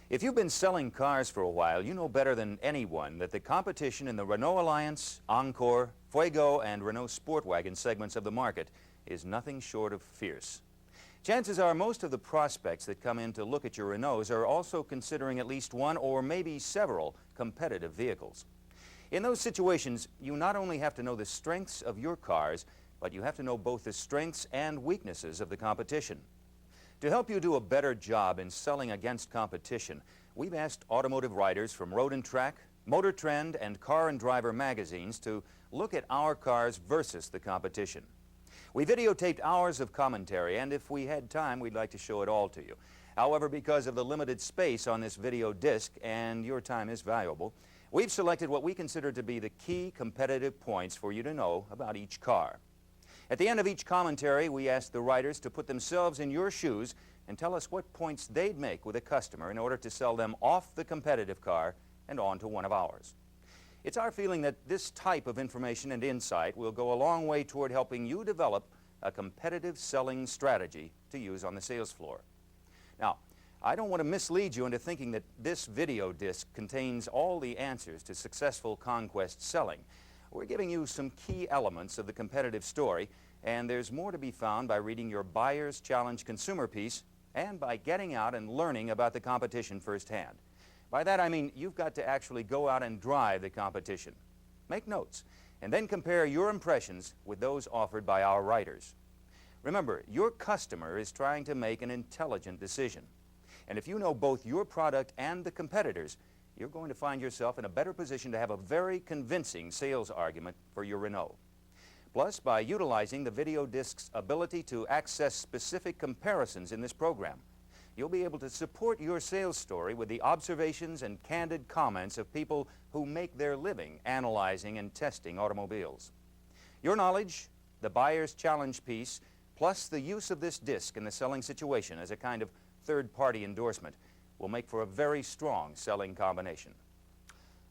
If you've been selling cars for a while, you know better than anyone that the competition in the Renault Alliance, Encore, Fuego, and Renault Sport Wagon segments of the market is nothing short of fierce. Chances are most of the prospects that come in to look at your Renaults are also considering at least one or maybe several competitive vehicles. In those situations, you not only have to know the strengths of your cars, but you have to know both the strengths and weaknesses of the competition. To help you do a better job in selling against competition, we've asked automotive writers from Road and Track, Motor Trend, and Car and Driver magazines to look at our cars versus the competition. We videotaped hours of commentary, and if we had time, we'd like to show it all to you. However, because of the limited space on this video disc, and your time is valuable, we've selected what we consider to be the key competitive points for you to know about each car. At the end of each commentary, we asked the writers to put themselves in your shoes and tell us what points they'd make with a customer in order to sell them off the competitive car and onto one of ours. It's our feeling that this type of information and insight will go a long way toward helping you develop a competitive selling strategy to use on the sales floor. Now, I don't want to mislead you into thinking that this video disc contains all the answers to successful conquest selling. We're giving you some key elements of the competitive story, and there's more to be found by reading your Buyer's Challenge consumer piece and by getting out and learning about the competition firsthand. By that I mean you've got to actually go out and drive the competition. Make notes, and then compare your impressions with those offered by our writers. Remember, your customer is trying to make an intelligent decision. And if you know both your product and the competitors, you're going to find yourself in a better position to have a very convincing sales argument for your Renault. Plus, by utilizing the video disc's ability to access specific comparisons in this program, you'll be able to support your sales story with the observations and candid comments of people who make their living analyzing and testing automobiles. Your knowledge, the Buyer's Challenge piece, plus the use of this disc in the selling situation as a kind of third-party endorsement will make for a very strong selling combination.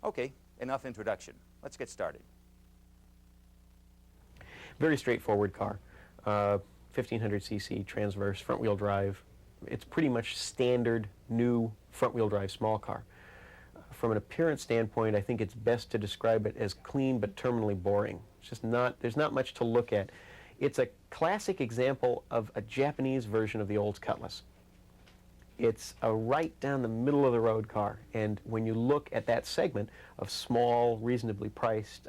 Okay, enough introduction. Let's get started. Very straightforward car. 1500cc transverse front-wheel drive. It's pretty much standard new front-wheel drive small car. From an appearance standpoint, I think it's best to describe it as clean but terminally boring. It's just there's not much to look at. It's a classic example of a Japanese version of the old Cutlass. It's a right down the middle of the road car, and when you look at that segment of small, reasonably priced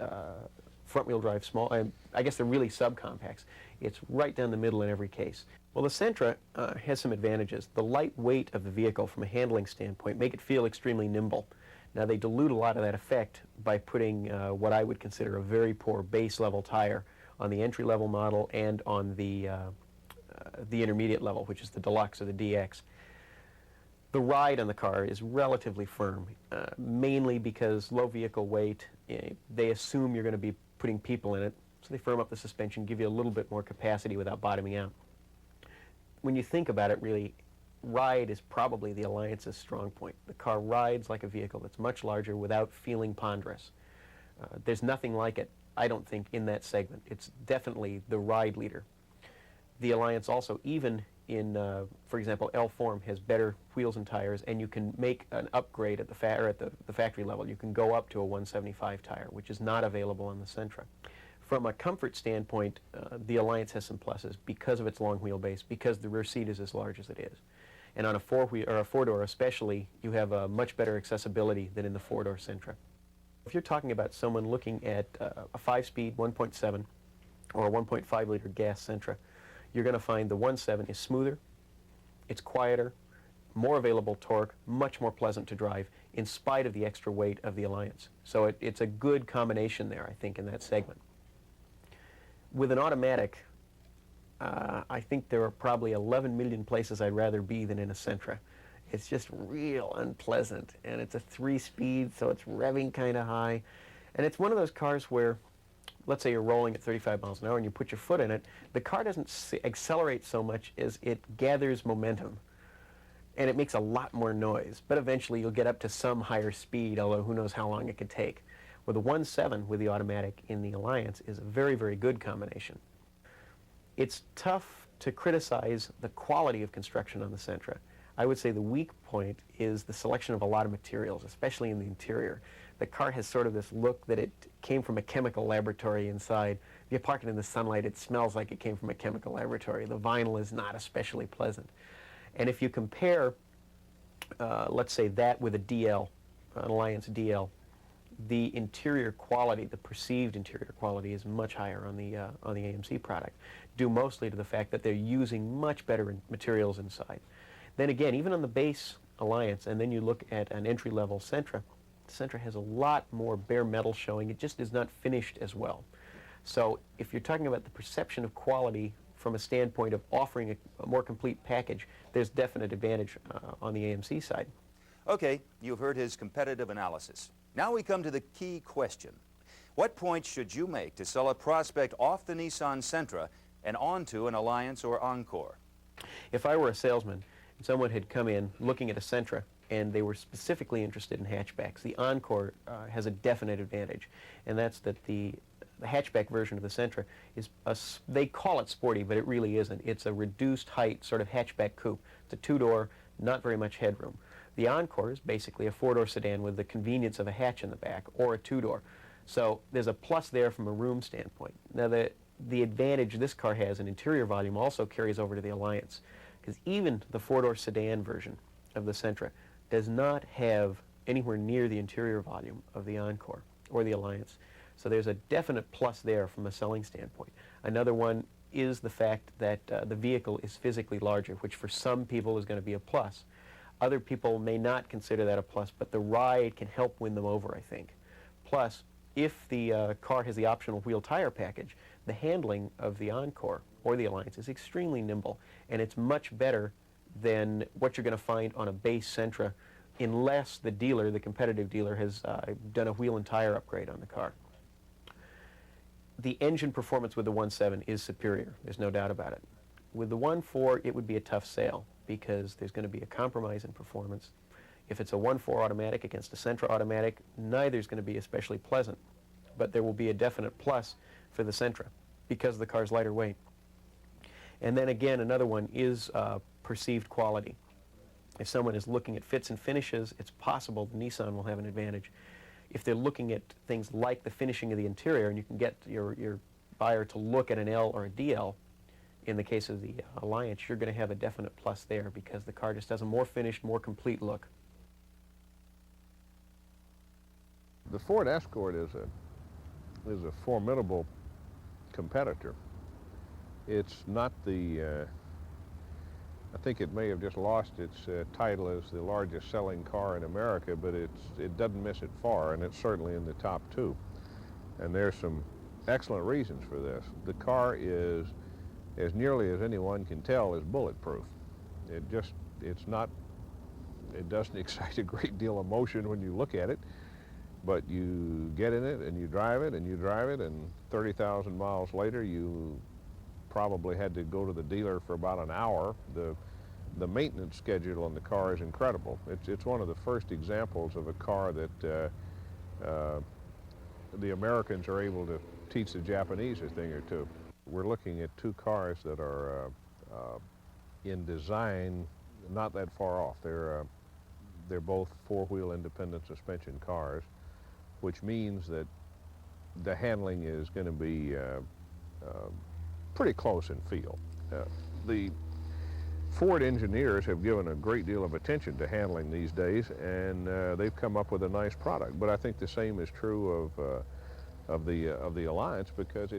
front-wheel drive small, I guess they're really subcompacts, it's right down the middle in every case. Well, the Sentra has some advantages. The light weight of the vehicle from a handling standpoint make it feel extremely nimble. Now, they dilute a lot of that effect by putting what I would consider a very poor base level tire on the entry-level model and on the intermediate level, which is the Deluxe or the DX. The ride on the car is relatively firm, mainly because low vehicle weight, they assume you're going to be putting people in it, so they firm up the suspension, give you a little bit more capacity without bottoming out. When you think about it, really, ride is probably the Alliance's strong point. The car rides like a vehicle that's much larger without feeling ponderous. There's nothing like it, I don't think, in that segment. It's definitely the ride leader. The Alliance also, even in, for example, L form, has better wheels and tires, and you can make an upgrade at the factory level. You can go up to a 175 tire, which is not available on the Sentra. From a comfort standpoint, the Alliance has some pluses because of its long wheelbase, because the rear seat is as large as it is. And on a four-door especially, you have a much better accessibility than in the four-door Sentra. If you're talking about someone looking at a 5-speed 1.7 or a 1.5-liter gas Sentra, you're going to find the 1.7 is smoother, it's quieter, more available torque, much more pleasant to drive in spite of the extra weight of the Alliance. So it's a good combination there, I think, in that segment. With an automatic, I think there are probably 11 million places I'd rather be than in a Sentra. It's just real unpleasant, and it's a 3-speed, so it's revving kind of high. And it's one of those cars where, let's say you're rolling at 35 miles an hour and you put your foot in it, the car doesn't accelerate so much as it gathers momentum. And it makes a lot more noise. But eventually you'll get up to some higher speed, although who knows how long it could take. Well, the 1.7 with the automatic in the Alliance is a very, very good combination. It's tough to criticize the quality of construction on the Sentra. I would say the weak point is the selection of a lot of materials, especially in the interior. The car has sort of this look that it came from a chemical laboratory inside. If you park it in the sunlight, it smells like it came from a chemical laboratory. The vinyl is not especially pleasant. And if you compare, let's say that with a DL, an Alliance DL, the interior quality, the perceived interior quality is much higher on the AMC product, due mostly to the fact that they're using much better materials inside. Then again, even on the base Alliance, and then you look at an entry-level Sentra, the Sentra has a lot more bare metal showing. It just is not finished as well. So if you're talking about the perception of quality from a standpoint of offering a more complete package, there's definite advantage on the AMC side. Okay, you've heard his competitive analysis. Now we come to the key question. What points should you make to sell a prospect off the Nissan Sentra and onto an Alliance or Encore? If I were a salesman and someone had come in looking at a Sentra and they were specifically interested in hatchbacks, the Encore has a definite advantage, and that's that the hatchback version of the Sentra is, they call it sporty, but it really isn't. It's a reduced height sort of hatchback coupe. It's a two-door, not very much headroom. The Encore is basically a four-door sedan with the convenience of a hatch in the back, or a two-door. So there's a plus there from a room standpoint. Now the advantage this car has in interior volume also carries over to the Alliance, because even the four-door sedan version of the Sentra does not have anywhere near the interior volume of the Encore or the Alliance. So there's a definite plus there from a selling standpoint. Another one is the fact that the vehicle is physically larger, which for some people is going to be a plus. Other people may not consider that a plus, but the ride can help win them over, I think. Plus, if the car has the optional wheel tire package, the handling of the Encore or the Alliance is extremely nimble, and it's much better than what you're going to find on a base Sentra, unless the dealer, the competitive dealer, has done a wheel and tire upgrade on the car. The engine performance with the 1.7 is superior, there's no doubt about it. With the 1.4, it would be a tough sale, because there's going to be a compromise in performance. If it's a 1.4 automatic against a Sentra automatic, neither is going to be especially pleasant, but there will be a definite plus for the Sentra because the car's lighter weight. And then again, another one is perceived quality. If someone is looking at fits and finishes, it's possible the Nissan will have an advantage. If they're looking at things like the finishing of the interior, and you can get your buyer to look at an L or a DL, in the case of the Alliance, you're going to have a definite plus there because the car just has a more finished, more complete look. The Ford Escort is a formidable competitor. It's not the, I think it may have just lost its title as the largest selling car in America, but it doesn't miss it far, and it's certainly in the top two. And there's some excellent reasons for this. The car is, as nearly as anyone can tell, is bulletproof. It doesn't excite a great deal of motion when you look at it, but you get in it and you drive it and you drive it, and 30,000 miles later you probably had to go to the dealer for about an hour. The maintenance schedule on the car is incredible. It's one of the first examples of a car that the Americans are able to teach the Japanese a thing or two. We're looking at two cars that are in design not that far off. They're both four-wheel independent suspension cars, which means that the handling is going to be pretty close in feel. The Ford engineers have given a great deal of attention to handling these days, and they've come up with a nice product. But I think the same is true of the Alliance, because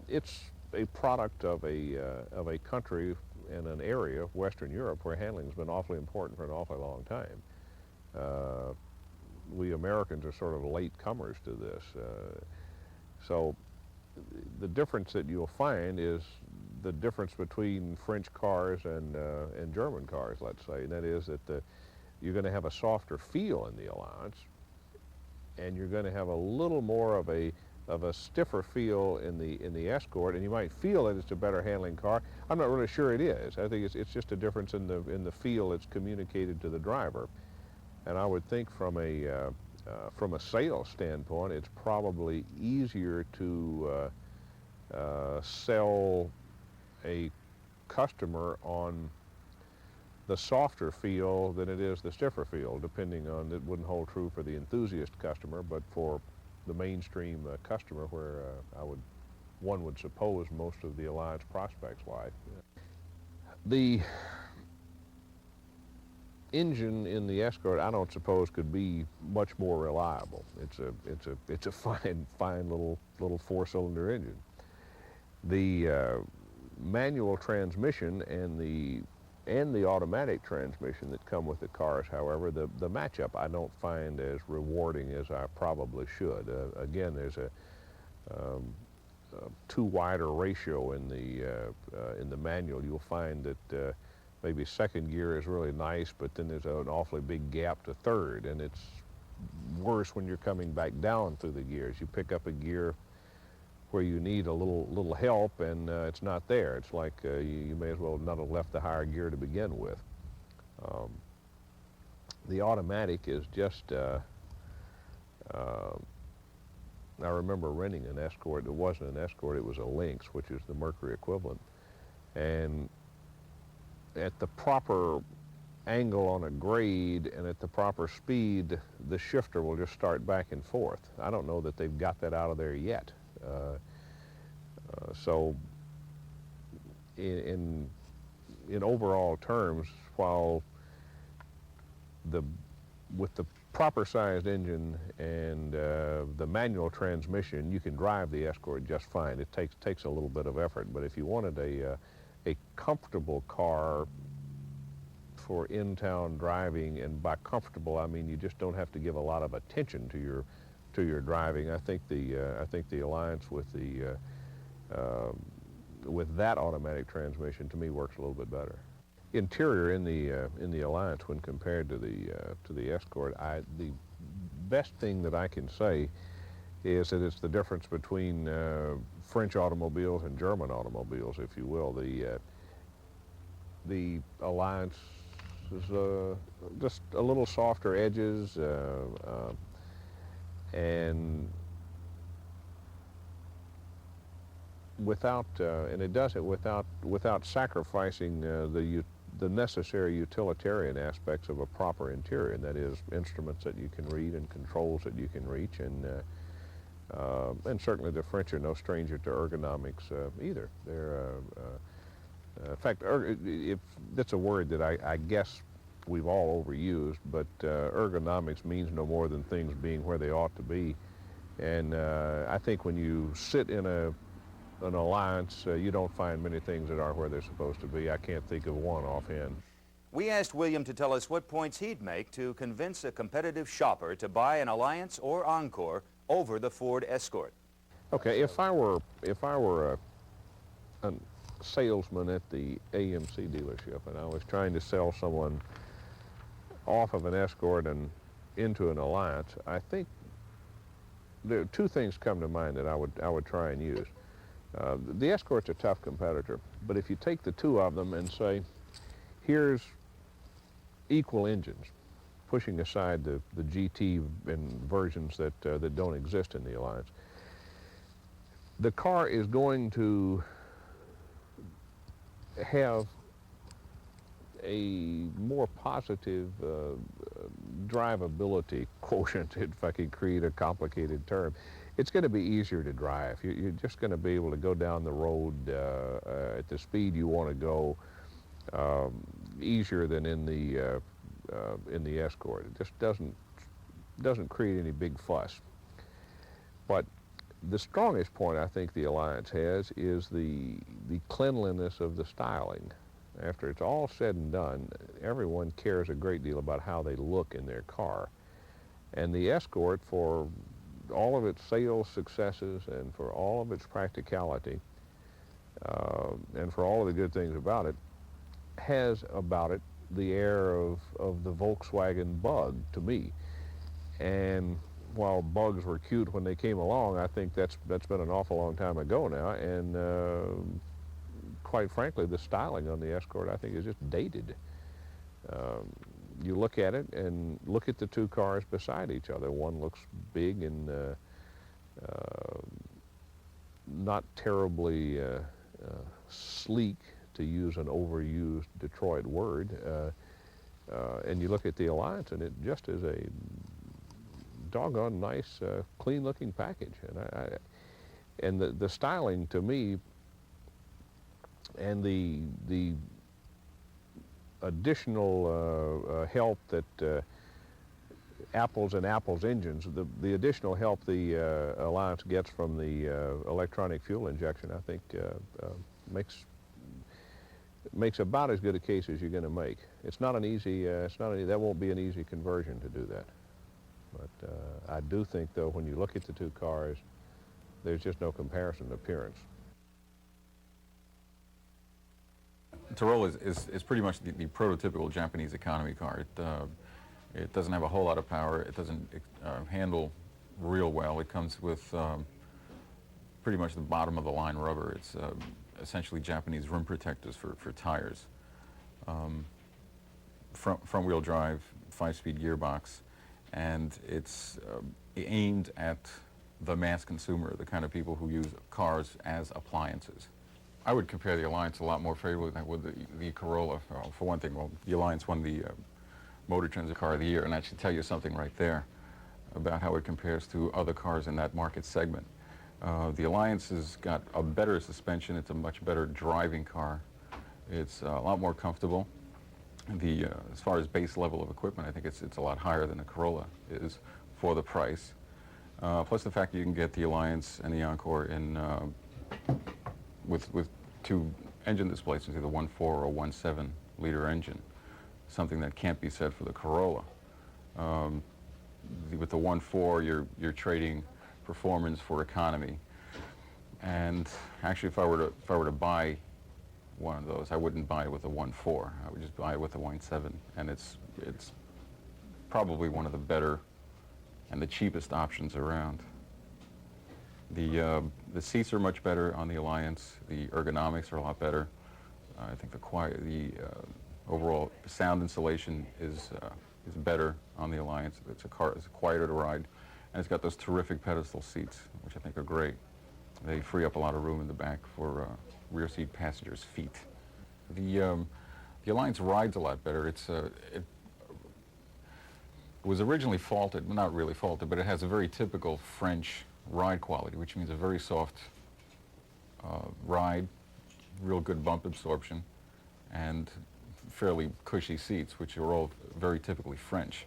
it's a product of a country in an area, Western Europe, where handling has been awfully important for an awfully long time. We Americans are sort of late comers to this. So the difference that you'll find is the difference between French cars and German cars, let's say. And that is that you're going to have a softer feel in the Alliance, and you're going to have a little more of a stiffer feel in the Escort, and you might feel that it's a better handling car. I'm not really sure it is. I think it's just a difference in the feel that's communicated to the driver. And I would think from a sales standpoint, it's probably easier to sell a customer on the softer feel than it is the stiffer feel, depending on, it wouldn't hold true for the enthusiast customer, but for the mainstream customer, where one would suppose most of the Alliance prospects lie. The engine in the Escort, I don't suppose, could be much more reliable. It's a fine little four-cylinder engine. The manual transmission and the automatic transmission that come with the cars, however, the matchup I don't find as rewarding as I probably should. Again, there's a too wide a ratio in the manual. You'll find that maybe second gear is really nice, but then there's an awfully big gap to third, and it's worse when you're coming back down through the gears. You pick up a gear where you need a little help, and it's not there. It's like you may as well not have left the higher gear to begin with. The automatic is just, I remember renting an Escort. It wasn't an Escort, it was a Lynx, which is the Mercury equivalent. And at the proper angle on a grade and at the proper speed, the shifter will just start back and forth. I don't know that they've got that out of there yet. So in overall terms, while with the proper sized engine and the manual transmission, you can drive the Escort just fine. It takes a little bit of effort, but if you wanted a comfortable car for in-town driving, and by comfortable I mean you just don't have to give a lot of attention to your driving, I think the Alliance with that automatic transmission, to me, works a little bit better. Interior in the Alliance, when compared to the Escort, the best thing that I can say is that it's the difference between French automobiles and German automobiles, if you will. The Alliance is just a little softer edges, and it does it without sacrificing the necessary utilitarian aspects of a proper interior, and that is instruments that you can read and controls that you can reach, and certainly the French are no stranger to ergonomics either. They're in fact, if that's a word that I guess we've all overused, but ergonomics means no more than things being where they ought to be. And I think when you sit in an Alliance, you don't find many things that are where they're supposed to be. I can't think of one offhand. We asked William to tell us what points he'd make to convince a competitive shopper to buy an Alliance or Encore over the Ford Escort. Okay, if I were a salesman at the AMC dealership and I was trying to sell someone off of an Escort and into an Alliance, I think there are two things come to mind that I would try and use. The Escort's a tough competitor, but if you take the two of them and say, here's equal engines, pushing aside the GT and versions that don't exist in the Alliance, the car is going to have a more positive drivability quotient, if I could create a complicated term. It's going to be easier to drive. You're just going to be able to go down the road at the speed you want to go easier than in the Escort. It just doesn't create any big fuss. But the strongest point I think the Alliance has is the cleanliness of the styling. After it's all said and done, everyone cares a great deal about how they look in their car. And the Escort, for all of its sales successes and for all of its practicality, and for all of the good things about it, has about it the air of the Volkswagen Bug to me. And while Bugs were cute when they came along, I think that's been an awful long time ago now, and quite frankly, the styling on the Escort, I think, is just dated. You look at it and look at the two cars beside each other. One looks big and not terribly sleek to use an overused Detroit word. And you look at the Alliance, and it just is a doggone nice, clean-looking package. And the styling, to me, and the additional help that apples and apples engines, the additional help the Alliance gets from the electronic fuel injection, I think makes about as good a case as you're going to make. It's not an easy, that won't be an easy conversion to do that. But I do think, though, when you look at the two cars, there's just no comparison in appearance. Corolla is pretty much the prototypical Japanese economy car. It doesn't have a whole lot of power. It doesn't handle real well. It comes with pretty much the bottom of the line rubber. It's essentially Japanese rim protectors for tires. Front wheel drive, 5-speed gearbox, and it's aimed at the mass consumer, the kind of people who use cars as appliances. I would compare the Alliance a lot more favorably than with the Corolla. For one thing, well, the Alliance won the Motor Trend's Car of the Year, and I should tell you something right there about how it compares to other cars in that market segment. The Alliance has got a better suspension. It's a much better driving car. It's a lot more comfortable. As far as base level of equipment, I think it's a lot higher than the Corolla is for the price. Plus the fact that you can get the Alliance and the Encore in with two engine displacements, either 1.4 or 1.7 liter engine, something that can't be said for the Corolla. With the 1.4, you're trading performance for economy. And actually, if I were to buy one of those, I wouldn't buy it with a 1.4. I would just buy it with a 1.7, and it's probably one of the better and the cheapest options around. The seats are much better on the Alliance. The ergonomics are a lot better. I think the overall sound insulation is better on the Alliance. It's quieter to ride, and it's got those terrific pedestal seats, which I think are great. They free up a lot of room in the back for rear seat passengers' feet. The Alliance rides a lot better. It was originally faulted, well, not really faulted, but it has a very typical French ride quality, which means a very soft ride, real good bump absorption, and fairly cushy seats, which are all very typically French.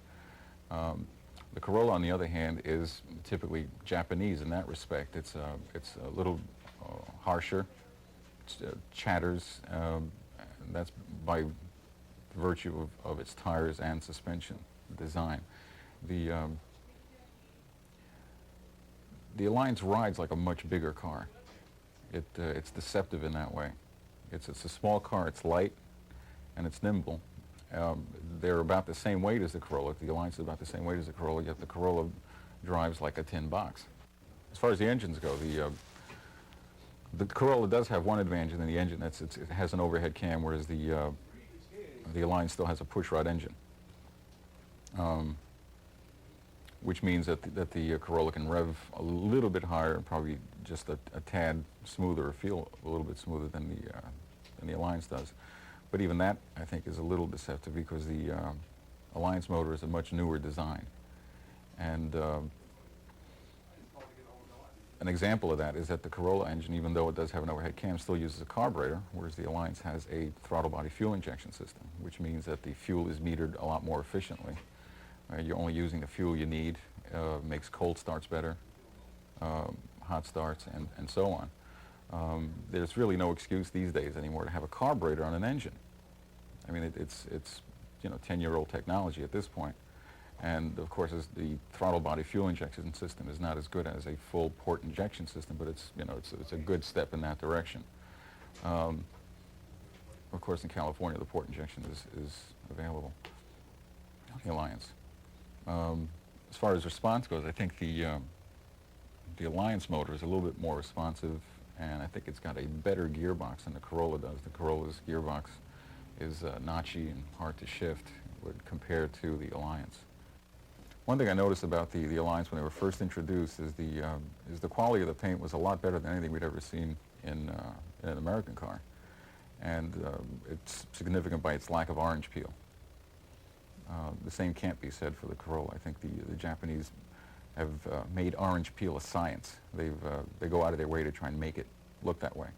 The Corolla, on the other hand, is typically Japanese in that respect. It's a little harsher, chatters, and that's by virtue of its tires and suspension design. The Alliance rides like a much bigger car. It's deceptive in that way. It's a small car, it's light, and it's nimble. They're about the same weight as the Corolla. The Alliance is about the same weight as the Corolla, yet the Corolla drives like a tin box. As far as the engines go, the Corolla does have one advantage in the engine. It has an overhead cam, whereas the Alliance still has a pushrod engine. Which means that the Corolla can rev a little bit higher and probably just a tad smoother, or feel a little bit smoother than the Alliance does. But even that, I think, is a little deceptive because the Alliance motor is a much newer design. And an example of that is that the Corolla engine, even though it does have an overhead cam, still uses a carburetor, whereas the Alliance has a throttle body fuel injection system, which means that the fuel is metered a lot more efficiently. You're only using the fuel you need, makes cold starts better, hot starts, and so on. There's really no excuse these days anymore to have a carburetor on an engine. I mean, it's 10-year-old technology at this point. And of course, the throttle body fuel injection system is not as good as a full port injection system, but it's a good step in that direction. Of course, in California, the port injection is available on the Alliance. As far as response goes, I think the Alliance motor is a little bit more responsive, and I think it's got a better gearbox than the Corolla does. The Corolla's gearbox is notchy and hard to shift compared to the Alliance. One thing I noticed about the Alliance when they were first introduced is the quality of the paint was a lot better than anything we'd ever seen in an American car. and it's significant by its lack of orange peel. The same can't be said for the Corolla. I think the Japanese have made orange peel a science. They go out of their way to try and make it look that way.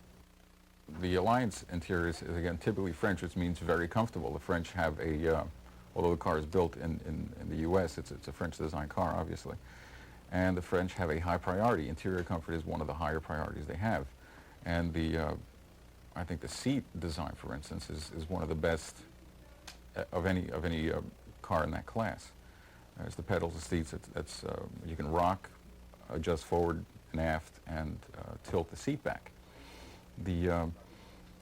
The Alliance interior is again typically French, which means very comfortable. The French have although the car is built in the U.S., it's a French design car, obviously. And the French have a high priority. Interior comfort is one of the higher priorities they have. And I think the seat design, for instance, is one of the best of any car in that class. There's the pedals, the seats. You can rock, adjust forward and aft, and tilt the seat back. The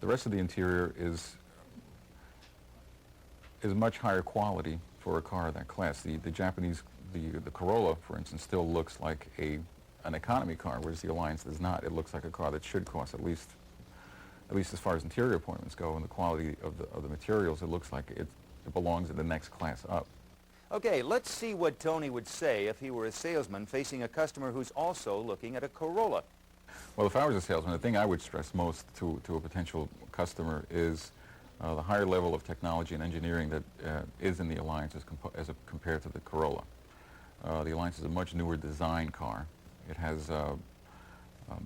rest of the interior is much higher quality for a car of that class. The Japanese, the Corolla, for instance, still looks like an economy car, whereas the Alliance does not. It looks like a car that should cost at least as far as interior appointments go, and the quality of the materials, it looks like it belongs in the next class up. Okay, let's see what Tony would say if he were a salesman facing a customer who's also looking at a Corolla. Well, if I was a salesman, the thing I would stress most to a potential customer is the higher level of technology and engineering that is in the Alliance as compared to the Corolla. The Alliance is a much newer design car. It has a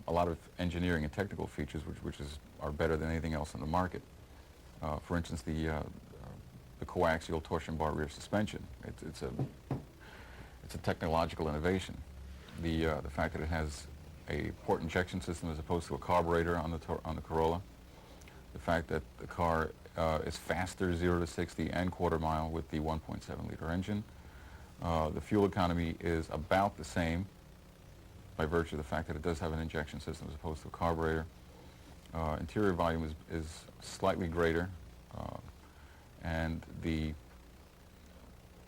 lot of engineering and technical features which are better than anything else on the market. For instance, the coaxial torsion bar rear suspension. It's a technological innovation. The fact that it has a port injection system as opposed to a carburetor on the Corolla. The fact that the car is faster 0 to 60 and quarter mile with the 1.7 liter engine. The fuel economy is about the same by virtue of the fact that it does have an injection system as opposed to a carburetor. Interior volume is slightly greater, and the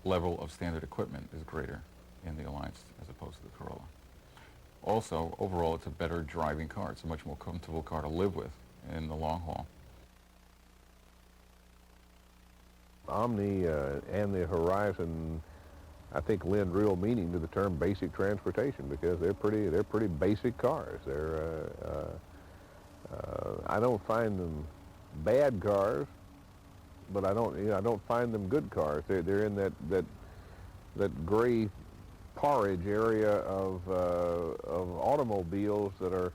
level of standard equipment is greater in the Alliance as opposed to the Corolla. Also, overall, it's a better driving car. It's a much more comfortable car to live with in the long haul. Omni and the Horizon, I think, lend real meaning to the term basic transportation because they're pretty basic cars. I don't find them bad cars, but I don't find them good cars. They're in that gray porridge area of automobiles that are,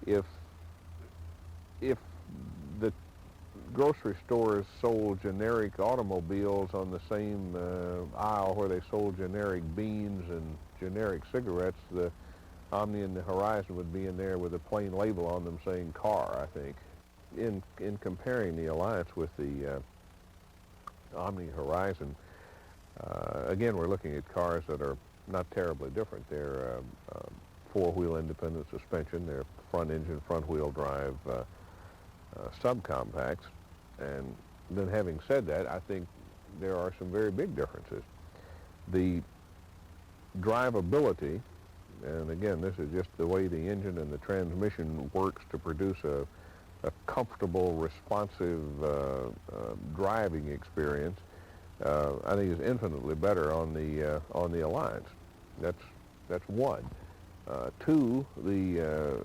if the grocery stores sold generic automobiles on the same aisle where they sold generic beans and generic cigarettes, the Omni and the Horizon would be in there with a plain label on them saying car, I think. In comparing the Alliance with the Omni Horizon, again, we're looking at cars that are not terribly different. They're four-wheel independent suspension. They're front-engine, front-wheel drive subcompacts. And then having said that, I think there are some very big differences. The drivability, and again, this is just the way the engine and the transmission works to produce a comfortable, responsive driving experience, I think is infinitely better on the Alliance. That's one. Two, the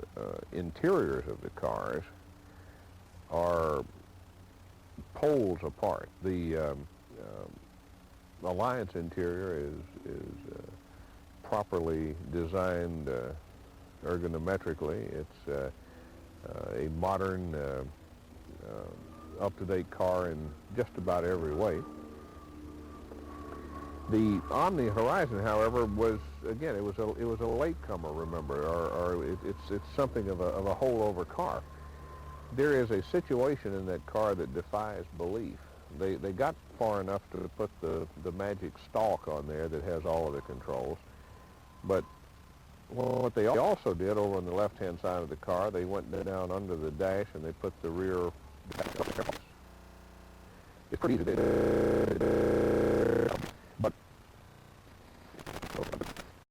interiors of the cars are poles apart. The Alliance interior is properly designed ergonomically. It's a modern, up-to-date car in just about every way. The Omni Horizon, however, was, again, it was a latecomer, remember, or it's something of a holdover car. There is a situation in that car that defies belief. They got far enough to put the magic stalk on there that has all of the controls, but what they also did over on the left-hand side of the car, they went down under the dash and they put the rear. It's pretty easy.